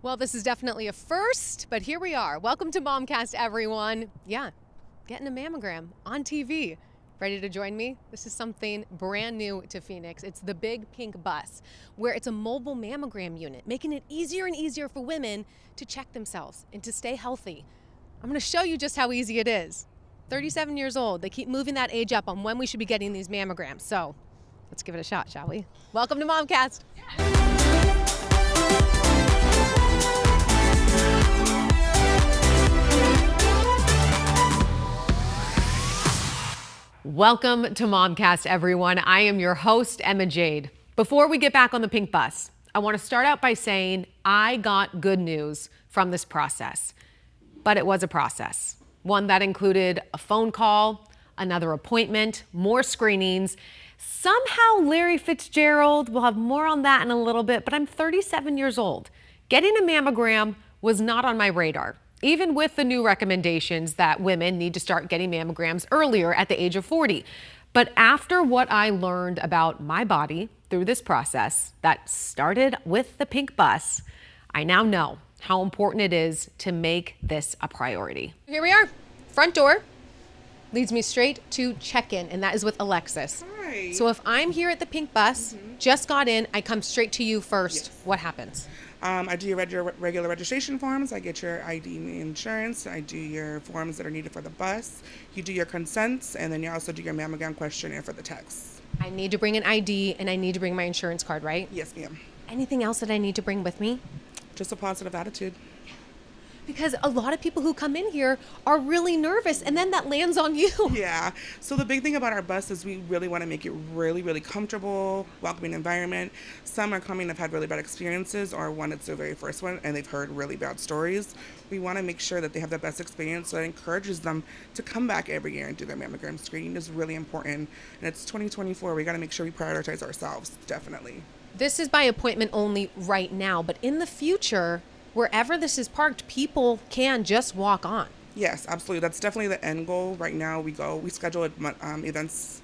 Well, this is definitely a first, but here we are. Welcome to MOMCAST, everyone. Yeah, getting a mammogram on TV. Ready to join me? This is something brand new to Phoenix. It's the Big Pink Bus, where it's a mobile mammogram unit, making it easier and easier for women to check themselves and to stay healthy. I'm gonna show you just how easy it is. 37 years old, they keep moving that age up on when we should be getting these mammograms. So let's give it a shot, shall we? Welcome to MOMCAST. Welcome to MOMCAST, everyone. I am your host, Emma Jade. Before we get back on the pink bus, I want to start out by saying I got good news from this process. But it was a process, one that included a phone call, another appointment, more screenings. Somehow Larry Fitzgerald, we'll have more on that in a little bit, but I'm 37 years old. Getting a mammogram was not on my radar, even with the new recommendations that women need to start getting mammograms earlier at the age of 40. But after what I learned about my body through this process that started with the pink bus, I now know how important it is to make this a priority. Here we are, front door leads me straight to check-in, and that is with Alexis. Hi. So if I'm here at the pink bus, just got in, I come straight to you first. Yes. What happens? I do your regular registration forms. I get your ID and insurance. I do your forms that are needed for the bus. You do your consents, and then you also do your mammogram questionnaire for the text. I need to bring an ID and I need to bring my insurance card, right? Yes, ma'am. Anything else that I need to bring with me? Just a positive attitude. Because a lot of people who come in here are really nervous, and then that lands on you. Yeah. So the big thing about our bus is we really want to make it really, really comfortable, welcoming environment. Some are coming, have had really bad experiences, or one, it's their very first one, and they've heard really bad stories. We want to make sure that they have the best experience, so it encourages them to come back every year and do their mammogram screening. Is really important. And it's 2024. We got to make sure we prioritize ourselves, definitely. This is by appointment only right now, but in the future, wherever this is parked, people can just walk on. Yes, absolutely. That's definitely the end goal. Right now, we schedule events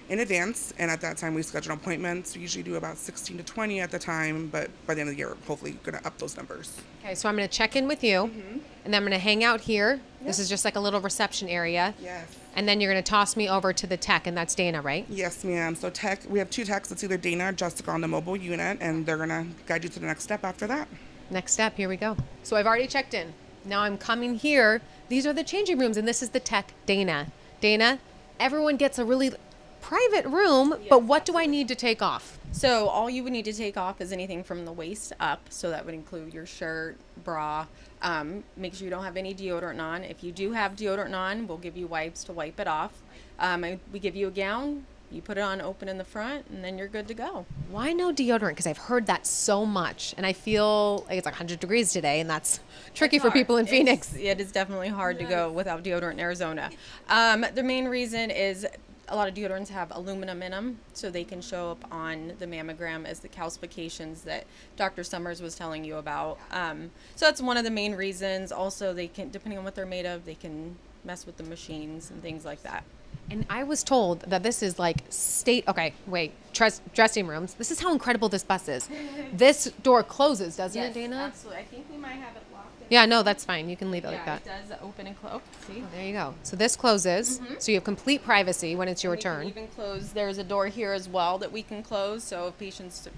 in advance, and at that time, we schedule appointments. We usually do about 16 to 20 at the time, but by the end of the year, hopefully, going to up those numbers. Okay, so I'm going to check in with you, and then I'm going to hang out here. This is just like a little reception area. Yes. And then you're going to toss me over to the tech, and that's Dana, right? Yes, ma'am. So we have two techs. It's either Dana or Jessica on the mobile unit, and they're going to guide you to the next step after that. Next step, here we go. So I've already checked in. Now I'm coming here. These are the changing rooms, and this is the tech, Dana. Dana, everyone gets a really private room, but what do I need to take off? So all you would need to take off is anything from the waist up. So that would include your shirt, bra. Make sure you don't have any deodorant on. If you do have deodorant on, we'll give you wipes to wipe it off. We give you a gown. You put it on open in the front, and then you're good to go. Why no deodorant? Because I've heard that so much, and I feel like it's like 100 degrees today, and that's tricky for people in Phoenix. It is definitely hard to go without deodorant in Arizona. The main reason is a lot of deodorants have aluminum in them, so they can show up on the mammogram as the calcifications that Dr. Summers was telling you about. So that's one of the main reasons. Also, they can, depending on what they're made of, they can mess with the machines and things like that. And I was told that this is like dressing rooms. This is how incredible this bus is. This door closes, doesn't it, Dana? Absolutely. I think we might have it locked. Yeah, no, that's fine. You can leave it like that. It does open and close. See? Oh, there you go. So this closes, so you have complete privacy when it's your We can turn. even close. There's a door here as well that we can close. So if patients,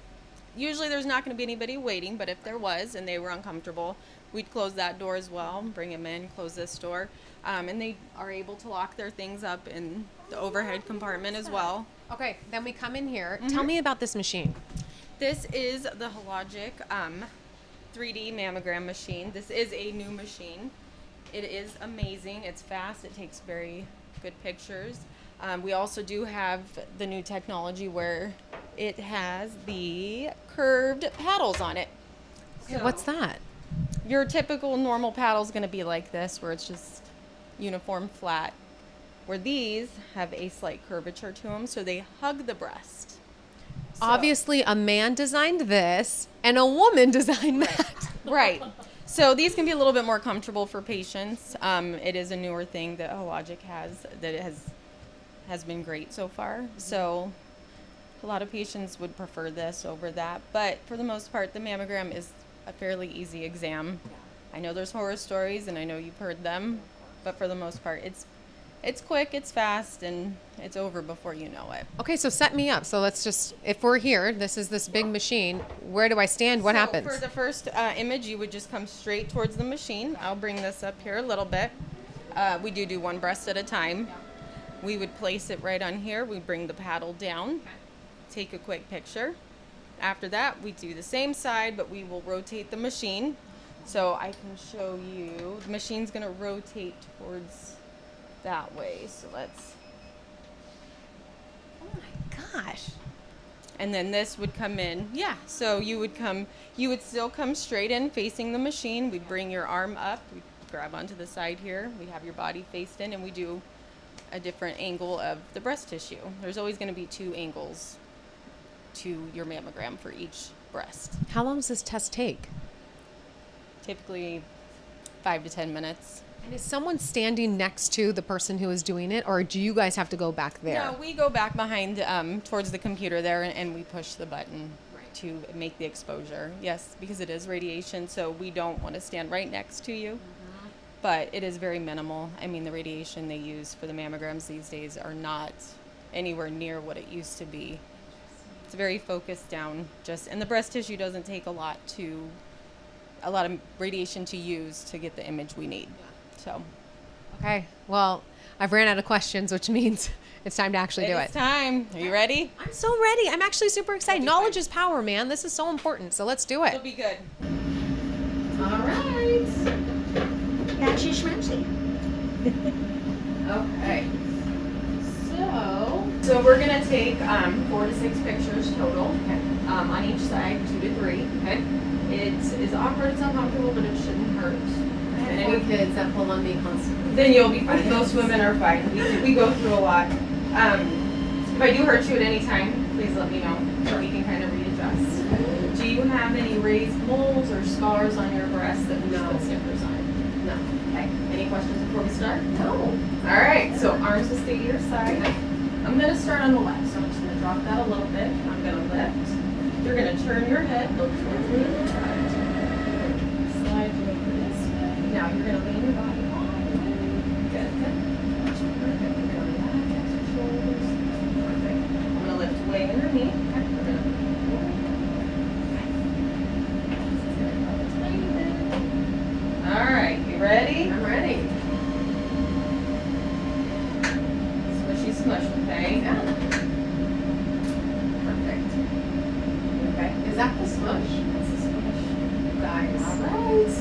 usually there's not going to be anybody waiting, but if there was and they were uncomfortable, we'd close that door as well, bring them in, close this door. And they are able to lock their things up in the overhead compartment as well. Okay, then we come in here. Tell me about this machine. This is the Hologic 3D mammogram machine. This is a new machine. It is amazing. It's fast. It takes very good pictures. We also do have the new technology where it has the curved paddles on it. Okay, what's that? Your typical normal paddle is going to be like this, where it's just uniform flat, where these have a slight curvature to them, so they hug the breast. So, Obviously, a man designed this and a woman designed that. right. So these can be a little bit more comfortable for patients. It is a newer thing that Hologic has that it has been great so far. So a lot of patients would prefer this over that, but for the most part, the mammogram is a fairly easy exam. I know there's horror stories, and I know you've heard them, but for the most part, it's quick, it's fast, and it's over before you know it. Okay, so set me up. So let's just, if we're here, this is this big machine. Where do I stand? What happens? For the first image, you would just come straight towards the machine. I'll bring this up here a little bit. We do one breast at a time. We would place it right on here. We bring the paddle down, take a quick picture. After that, we do the same side, but we will rotate the machine. So I can show you, the machine's gonna rotate towards that way. So let's, Oh my gosh. and then this would come in. Yeah, so you would still come straight in facing the machine. We'd bring your arm up, we grab onto the side here. We have your body faced in, and we do a different angle of the breast tissue. There's always gonna be 2 angles to your mammogram for each breast. How long does this test take? Typically 5 to 10 minutes. And is someone standing next to the person who is doing it, or do you guys have to go back there? No, we go back behind towards the computer there, and we push the button to make the exposure. Yes, because it is radiation, so we don't want to stand right next to you. But it is very minimal. I mean, the radiation they use for the mammograms these days are not anywhere near what it used to be. It's very focused down, and the breast tissue doesn't take a lot of radiation to use to get the image we need. So Okay, well, I've ran out of questions, which means it's time to actually do it. it's time. Are you ready? I'm so ready. I'm actually super excited. Knowledge is power, man. This is so important. So let's do It'll it. be good. All right. Catchy schmancy. Okay. So we're gonna take 4 to 6 pictures total, on each side, 2 to 3. Okay. It is awkward, it's uncomfortable, but it shouldn't hurt. I have 4 kids that pull on me constantly. Then you'll be fine. Those women are fine. We go through a lot. If I do hurt you at any time, please let me know so we can kind of readjust. Do you have any raised moles or scars on your breast that we should put stickers on? No. Okay. Any questions before we start? No. All right. So arms will stay to your side. I'm going to start on the left, so I'm just going to drop that a little bit. I'm going to lift. You're going to turn your head, look towards me. Slide you over this way. Now you're going to lean your body on. Good. Perfect. You're going to relax your shoulders. Perfect. I'm going to lift way underneath. Okay. We're going to pull. This is going to go a tiny bit. All right. You ready? I'm ready. Smushy smush, okay? Yeah. Perfect. Okay. Is that the smush? That's a smush. Guys. All right.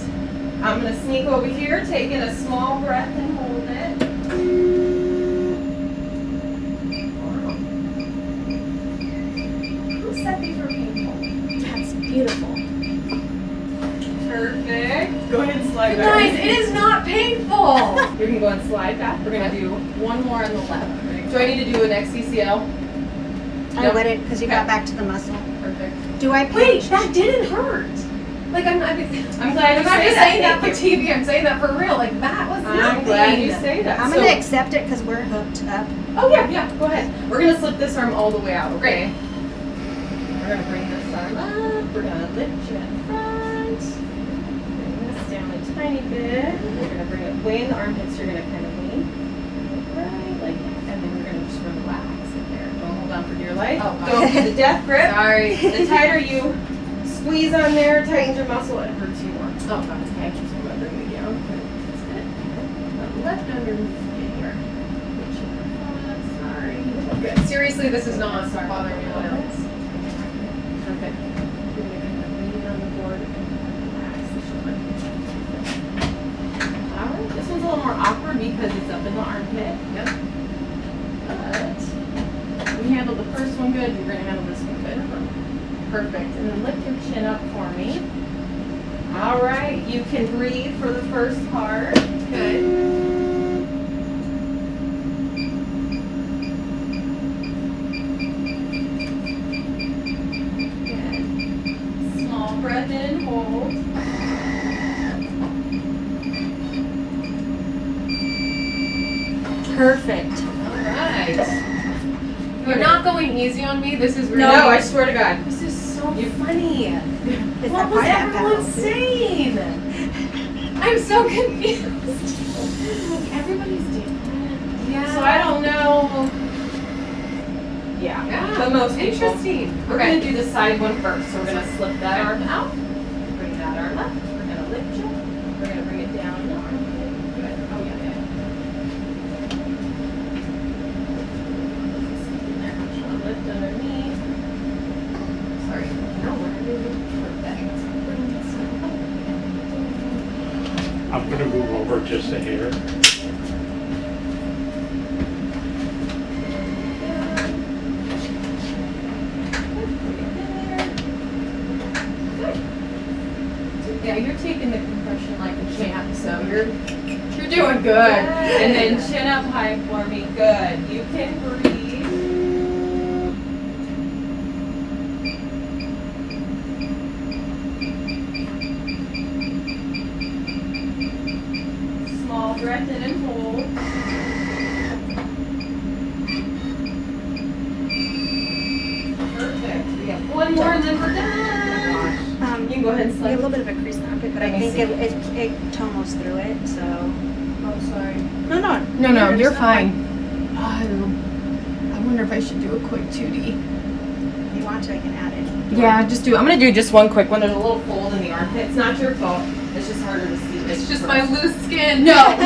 I'm going to sneak over here, take in a small breath and hold it. Who said these were painful? That's beautiful. Perfect. Go ahead and slide back. Guys, it is not painful. You can go and slide back. We're going to do one more on the left. Do I need to do an XCCL? I Nope. wouldn't because you got Okay. back to the muscle. Perfect. Do I Wait, pinch? that didn't hurt. Like I'm I'm glad not you just say saying that. that for TV. I'm saying that for real. Like that was I'm nothing. glad you say that. I'm So- going to accept it because we're hooked up. Oh yeah, go ahead. We're gonna slip this arm all the way out, okay? We're gonna bring this arm up. We're gonna lift you in front. Bring this down a tiny bit. We're gonna bring it way in the armpits. You're gonna kind of lean right like that, and then we're gonna just relax in there. Don't hold on for dear life. Oh, Don't get the death grip. Sorry. The tighter you squeeze on there, tightens your muscle, it hurts you more. Oh, God. Okay, so I'm gonna bring you down. That's good. Left underneath here. Sorry. Good. Seriously, this is not bothering me at all. Perfect. You're going to kind of lean on the board and relax the shoulder. Alright, this one's a little more awkward because it's up in the armpit. Yep. But we handled the first one good, you're going to handle this one good. Perfect. And then lift your chin up for me. Alright, you can breathe for the first part. Good. Small breath in, hold. Perfect. All right. You're not going easy on me. This is really. No, I swear to God. This is so You're funny. It's What that was pineapple everyone too. saying? I'm so confused. Everybody's different. Yeah. So I don't know. Yeah. But most people. Interesting. We're gonna do the side one first. So we're gonna slip that arm out. Bring that arm up. We're gonna lift you. We're gonna bring it down. Good. Oh yeah, yeah. There. I'm gonna lift underneath. Sorry. No, we're doing perfect. I'm gonna move over just a hair. Yeah, you're taking the compression like a champ, so you're doing good. And then chin up high for me. Good. You can breathe. Small breath in and hold. Perfect. We have one more and then we're done. You can go ahead and We slide. have a little bit of a crease in the armpit, but I Let me think see. it tonos through it, so. Oh, sorry. No. No, you're it's not fine. I wonder if I should do a quick 2D. If you want to, I can add it. Yeah, just do. I'm gonna do just one quick one. There's a little fold in the armpit. It's not your fault. It's just harder to see. It's just my loose skin. No. I'm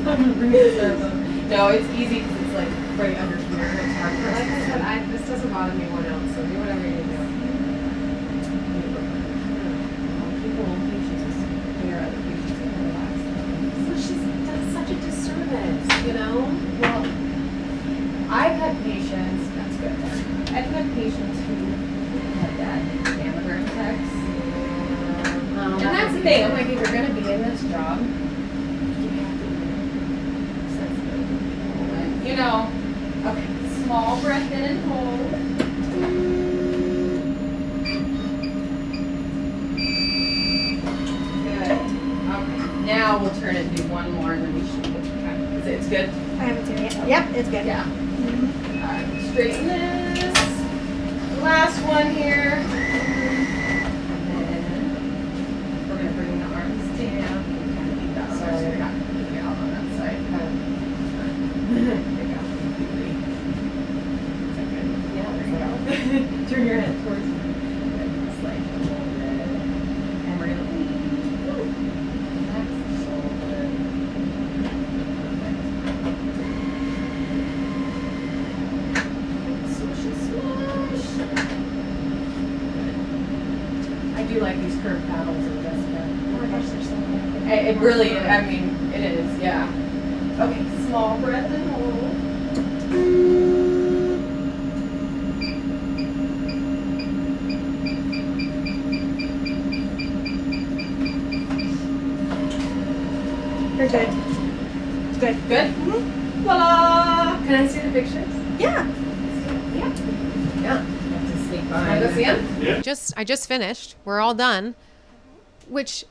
gonna bring this up. No, it's easy because it's like right under here. And it's hard for us. Like I said, this doesn't bother me one ounce, so do whatever you do. People, patients, hear other patients and relax. So she's done such a disservice, you know? Well, I've had patients. That's good. I've had patients who had that mammogram text. And that's the thing. I'm like, if you're gonna be in this job, you have to be sensitive. You know. Okay. Small breath in and hold. Good. Okay. Now we'll turn it and do one more, and then we should get back. Is it's good? I haven't seen it yet. Yep, it's good. Yeah. Alright, straighten this. Last one here. And then we're going to bring the arms down. Kind of leave that on there. So we got it out on that side. Pick out completely. Is that good? Yeah, there you go. Turn your head towards me. Good. Slide a little bit. And we're going to leave. Relax the shoulder. I do like these curved paddles in Jessica. Oh my gosh, they're so good. It really is. I mean, it is, yeah. Okay, small breath and hold. You're good. It's good. Good? Voila! Can I see the pictures? Yeah. Yeah. Have to sneak Can I behind. go see them? Yeah. I just finished. We're all done. Which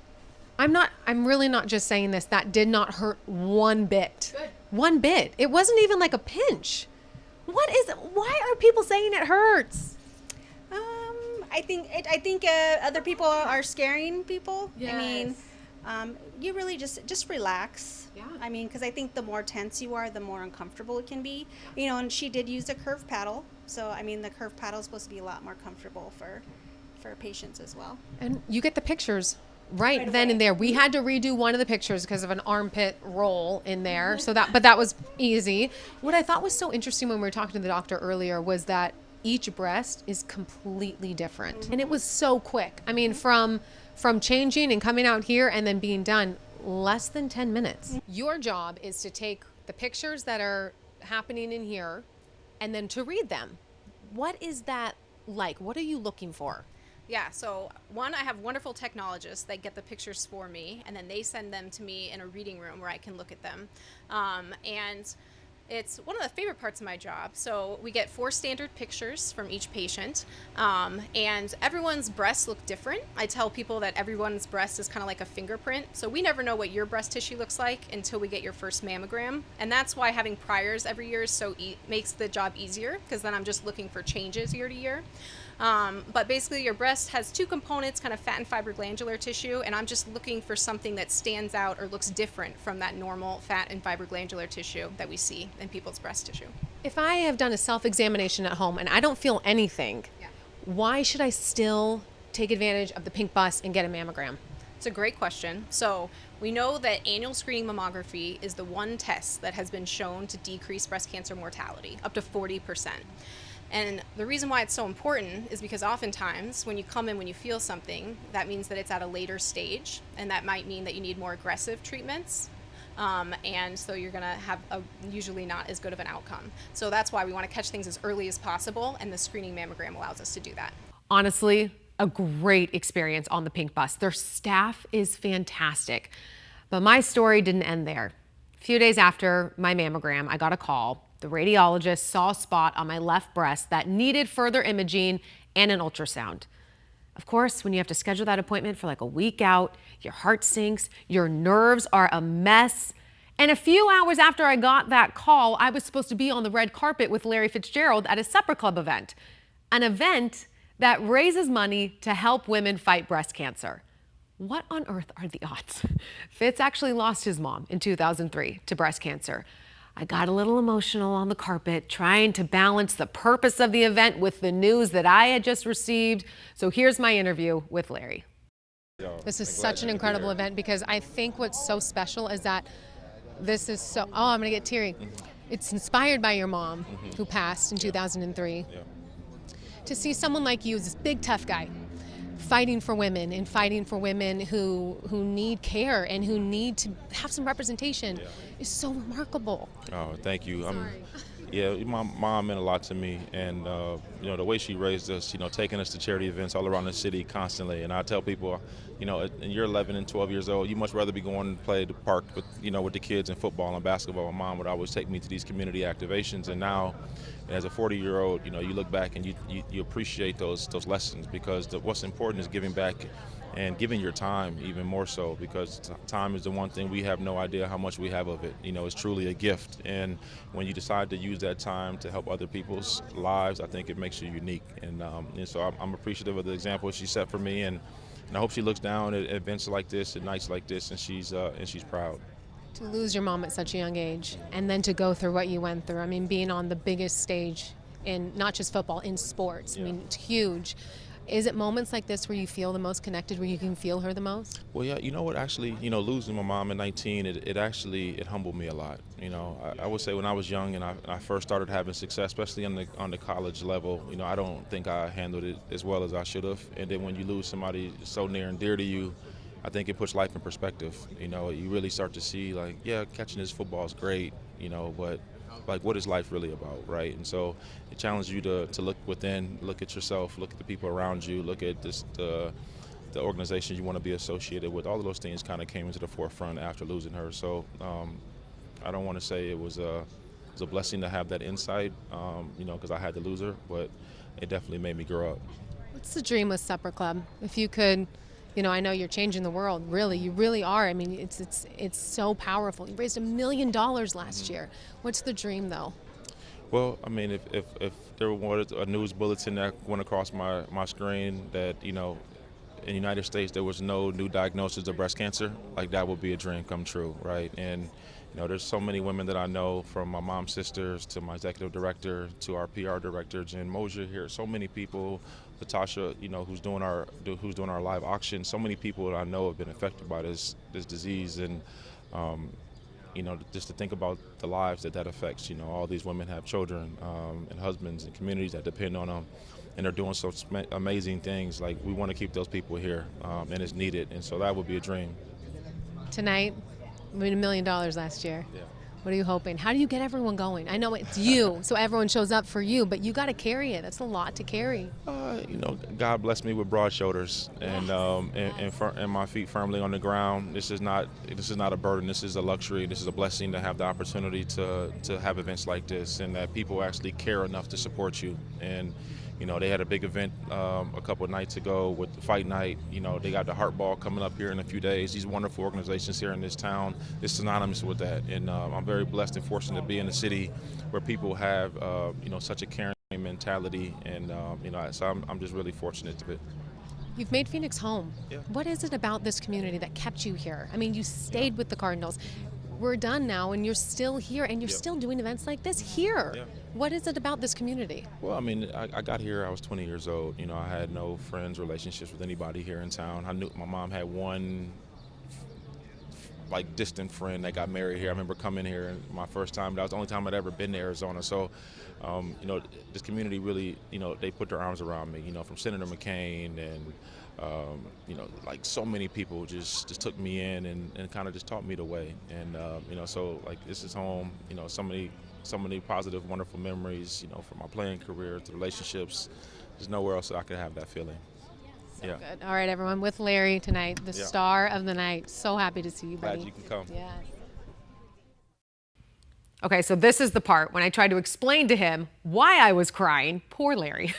I'm really not just saying this. That did not hurt one bit. Good. One bit. It wasn't even like a pinch. Why are people saying it hurts? I think other people are scaring people. I mean, you really just relax. Yeah. I mean, because I think the more tense you are, the more uncomfortable it can be. You know, and she did use a curved paddle, so I mean, the curved paddle is supposed to be a lot more comfortable for patients as well. And you get the pictures right Right then away. and there. We had to redo one of the pictures because of an armpit roll in there. But that was easy. What I thought was so interesting when we were talking to the doctor earlier was that each breast is completely different. And it was so quick. I mean, from changing and coming out here and then being done, less than 10 minutes. Your job is to take the pictures that are happening in here and then to read them. What is that like? What are you looking for? Yeah, so one, I have wonderful technologists that get the pictures for me, and then they send them to me in a reading room where I can look at them. And It's one of the favorite parts of my job. So we get 4 standard pictures from each patient, and everyone's breasts look different. I tell people that everyone's breast is kind of like a fingerprint. So we never know what your breast tissue looks like until we get your first mammogram. And that's why having priors every year is makes the job easier, because then I'm just looking for changes year to year. But basically your breast has 2 components, kind of fat and fibroglandular tissue, and I'm just looking for something that stands out or looks different from that normal fat and fibroglandular tissue that we see in people's breast tissue. If I have done a self-examination at home and I don't feel anything, why should I still take advantage of the pink bus and get a mammogram? It's a great question. So we know that annual screening mammography is the one test that has been shown to decrease breast cancer mortality up to 40%. And the reason why it's so important is because oftentimes when you come in when you feel something, that means that it's at a later stage, and that might mean that you need more aggressive treatments. And so you're going to have usually not as good of an outcome. So that's why we want to catch things as early as possible, and the screening mammogram allows us to do that. Honestly, a great experience on the pink bus. Their staff is fantastic. But my story didn't end there. A few days after my mammogram, I got a call. The radiologist saw a spot on my left breast that needed further imaging and an ultrasound. Of course, when you have to schedule that appointment for like a week out, your heart sinks, your nerves are a mess. And a few hours after I got that call, I was supposed to be on the red carpet with Larry Fitzgerald at a supper club event, an event that raises money to help women fight breast cancer. What on earth are the odds? Fitz actually lost his mom in 2003 to breast cancer. I got a little emotional on the carpet trying to balance the purpose of the event with the news that I had just received. So here's my interview with Larry. This is such an incredible event, because I think what's so special is that this is so, oh, I'm gonna get teary. It's inspired by your mom who passed in 2003. To see someone like you, this big tough guy, fighting for women and fighting for women who need care and who need to have some representation is so remarkable. Oh, thank you. My mom meant a lot to me, and the way she raised us, taking us to charity events all around the city constantly. And I tell people, and you're 11 and 12 years old, you much rather be going to play the park with, with the kids in football and basketball. My mom would always take me to these community activations, and now, as a 40-year-old, you look back and you appreciate those lessons, because what's important is giving back and giving your time even more so, because time is the one thing we have no idea how much we have of it. It's truly a gift, and when you decide to use that time to help other people's lives, I think it makes you unique. And so I'm appreciative of the example she set for me, and I hope she looks down at events like this, at nights like this, and she's proud. To lose your mom at such a young age, and then to go through what you went through. I mean, being on the biggest stage in not just football, in sports. I mean, it's huge. Is it moments like this where you feel the most connected, where you can feel her the most? Well, yeah, you know what, actually, losing my mom at 19, it humbled me a lot. I would say when I was young and I first started having success, especially on the college level, I don't think I handled it as well as I should have. And then when you lose somebody so near and dear to you, I think it puts life in perspective. You really start to see, like, yeah, catching this football is great, but like, what is life really about, right? And so it challenges you to look within, look at yourself, look at the people around you, look at the organizations you want to be associated with. All of those things kind of came into the forefront after losing her. So I don't want to say it was a blessing to have that insight, because I had to lose her, but it definitely made me grow up. What's the dream with Supper Club? If you could, I know you're changing the world. Really, you really are. I mean, it's so powerful. You raised $1 million last year. What's the dream, though? Well, I mean, if there was a news bulletin that went across my screen that, in the United States there was no new diagnosis of breast cancer, like, that would be a dream come true, right? And there's so many women that I know, from my mom's sisters to my executive director to our PR director, Jen Mosier here. So many people, Latasha, who's doing our live auction. So many people that I know have been affected by this disease, and just to think about the lives that affects. All these women have children and husbands and communities that depend on them, and they're doing so amazing things. Like, we want to keep those people here, and it's needed, and so that would be a dream. Tonight, we made $1 million last year. Yeah. What are you hoping? How do you get everyone going? I know it's you, so everyone shows up for you, but you got to carry it. That's a lot to carry. God blessed me with broad shoulders and my feet firmly on the ground. This is not a burden. This is a luxury. This is a blessing to have the opportunity to have events like this, and that people actually care enough to support you. And they had a big event a couple of nights ago with the fight night. They got the Heart Ball coming up here in a few days. These wonderful organizations here in this town is synonymous with that. And I'm very blessed and fortunate to be in a city where people have, such a caring mentality. And, so I'm just really fortunate to be. You've made Phoenix home. Yeah. What is it about this community that kept you here? I mean, you stayed with the Cardinals. We're done now, and you're still here, and you're still doing events like this here. Yeah. What is it about this community? Well, I mean, I got here, I was 20 years old. I had no friends, relationships with anybody here in town. I knew my mom had one distant friend that got married here. I remember coming here and my first time. That was the only time I'd ever been to Arizona. So, this community really, they put their arms around me, from Senator McCain and, so many people just took me in and kind of just taught me the way. And, so this is home, so many positive, wonderful memories, from my playing career to relationships. There's nowhere else that I could have that feeling. So good. All right, everyone, with Larry tonight, the star of the night. So happy to see you, buddy. Glad you can come. Yeah. Okay, so this is the part when I tried to explain to him why I was crying. Poor Larry.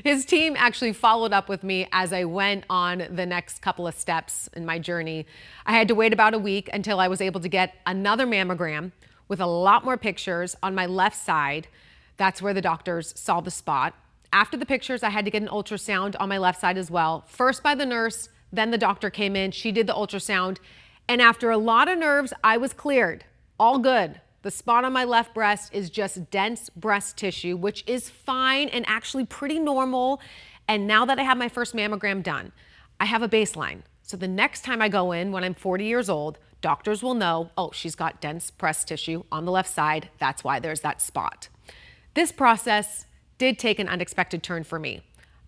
His team actually followed up with me as I went on the next couple of steps in my journey. I had to wait about a week until I was able to get another mammogram with a lot more pictures on my left side. That's where the doctors saw the spot. After the pictures, I had to get an ultrasound on my left side as well. First by the nurse, then the doctor came in. She did the ultrasound. And after a lot of nerves, I was cleared. All good. The spot on my left breast is just dense breast tissue, which is fine and actually pretty normal. And now that I have my first mammogram done, I have a baseline. So the next time I go in when I'm 40 years old, doctors will know, oh, she's got dense breast tissue on the left side. That's why there's that spot. This process did take an unexpected turn for me.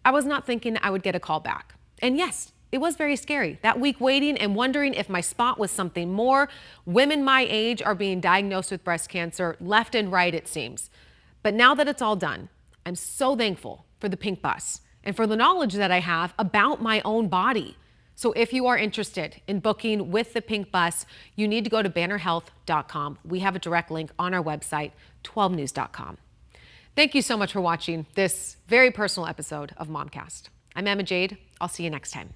I was not thinking I would get a call back. And yes, it was very scary. That week waiting and wondering if my spot was something more. Women my age are being diagnosed with breast cancer left and right, it seems. But now that it's all done, I'm so thankful for the pink bus and for the knowledge that I have about my own body. So if you are interested in booking with the pink bus, you need to go to bannerhealth.com. We have a direct link on our website, 12news.com. Thank you so much for watching this very personal episode of MOMCAST. I'm Emma Jade. I'll see you next time.